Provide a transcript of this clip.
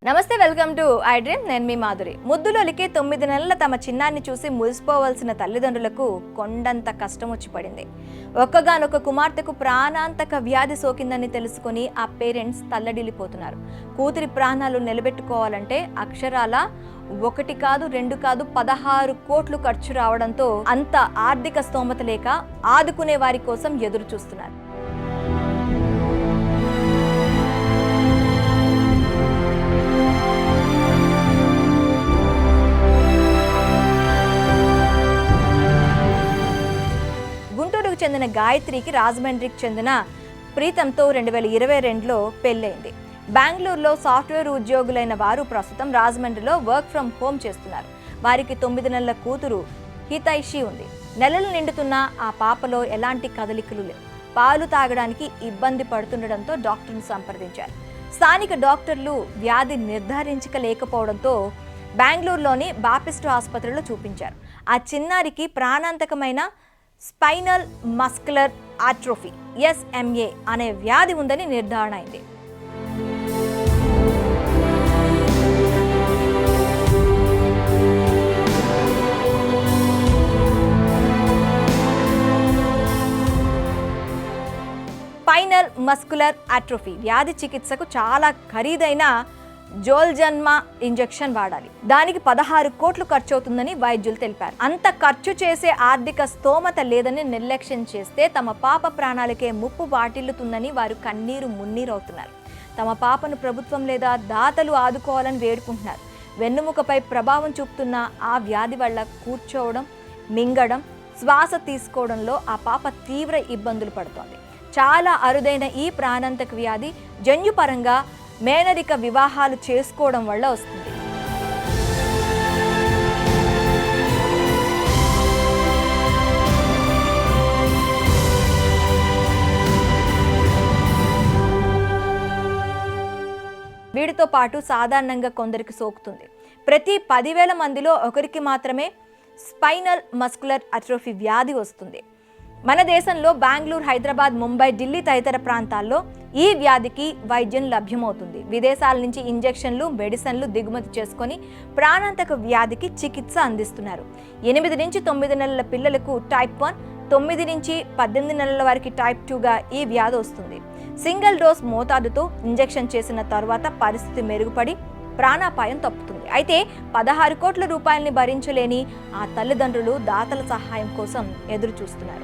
నమస్తే, welcome to I dream. నేను మీ మాధురి. ముద్దులొలికి 9 నెలల తమ చిన్నాన్ని చూసి మురిసిపోవాల్సిన తల్లిదండ్రులకు కొండంత కష్టం వచ్చి పడింది. ఒక్కగానొక్క కుమార్తెకు ప్రాణాంతక వ్యాధి సోకిందని తెలుసుకుని ఆ పేరెంట్స్ తల్లడిల్లిపోతున్నారు. కూతురి ప్రాణాలు నిలబెట్టుకోవాలంటే అక్షరాల 1 కాదు 2 కాదు 16 కోట్లు ఖర్చు రావడంతో అంత ఆర్థిక స్తోమత లేక ఆదుకునే వారి కోసం ఎదురు చూస్తున్నారు. గుంటూరుకు చెందిన గాయత్రికి రాజమండ్రికి చెందిన ప్రీతంతో 2022లో పెళ్ళైంది. బెంగళూరులో సాఫ్ట్వేర్ ఉద్యోగులైన వారు ప్రస్తుతం రాజమండ్రిలో వర్క్ ఫ్రం హోమ్ చేస్తున్నారు. వారికి 9 నెలల కూతురు హితైషి ఉంది. నెలలు నిండుతున్న ఆ పాపలో ఎలాంటి కదలికలు లేవు. పాలు తాగడానికి ఇబ్బంది పడుతుండటంతో డాక్టర్ను సంప్రదించారు. స్థానిక డాక్టర్లు వ్యాధి నిర్ధారించలేకపోవడంతో బెంగళూరులోని బాపిస్ట్ ఆసుపత్రిలో చూపించారు. ఆ చిన్నారికి ప్రాణాంతకమైన స్పైనల్ మస్కులర్ ఆట్రోఫీ SMA అనే వ్యాధి ఉందని నిర్ధారణ అయింది. స్పైనల్ మస్కులర్ ఆట్రోఫీ వ్యాధి చికిత్సకు చాలా ఖరీదైన జోల్జన్మా ఇంజెక్షన్ వాడాలి. దానికి 16 కోట్లు ఖర్చు అవుతుందని వైద్యులు తెలిపారు. అంత ఖర్చు చేసే ఆర్థిక స్తోమత లేదని నిర్లక్ష్యం చేస్తే తమ పాప ప్రాణాలకే ముప్పు వాటిల్లుతుందని వారు కన్నీరు మున్నీరవుతున్నారు. తమ పాపను ప్రభుత్వం లేదా దాతలు ఆదుకోవాలని వేడుకుంటున్నారు. వెన్నుముకపై ప్రభావం చూపుతున్న ఆ వ్యాధి వల్ల కూర్చోవడం, మింగడం, శ్వాస తీసుకోవడంలో ఆ పాప తీవ్ర ఇబ్బందులు పడుతోంది. చాలా అరుదైన ఈ ప్రాణాంతక వ్యాధి జన్యుపరంగా మేనరిక వివాహాలు చేసుకోవడం వల్ల వస్తుంది. వీటితో పాటు సాధారణంగా కొందరికి సోకుతుంది. ప్రతి 10,000 మందిలో ఒకరికి మాత్రమే స్పైనల్ మస్కులర్ అట్రోఫీ వ్యాధి వస్తుంది. మన దేశంలో బెంగళూరు, హైదరాబాద్, ముంబై, ఢిల్లీ తదితర ప్రాంతాల్లో ఈ వ్యాధికి వైద్యం లభ్యమవుతుంది. విదేశాల నుంచి ఇంజెక్షన్లు, మెడిసిన్లు దిగుమతి చేసుకొని ప్రాణాంతక వ్యాధికి చికిత్స అందిస్తున్నారు. 8 నుంచి 9 నెలల పిల్లలకు టైప్ 1, 9 నుంచి 18 నెలల వారికి టైప్ 2గా ఈ వ్యాధి వస్తుంది. సింగిల్ డోస్ మోతాదుతో ఇంజెక్షన్ చేసిన తర్వాత పరిస్థితి మెరుగుపడి ప్రాణాపాయం తప్పుతుంది. అయితే 16 కోట్ల రూపాయలని భరించలేని ఆ తల్లిదండ్రులు దాతల సహాయం కోసం ఎదురు చూస్తున్నారు.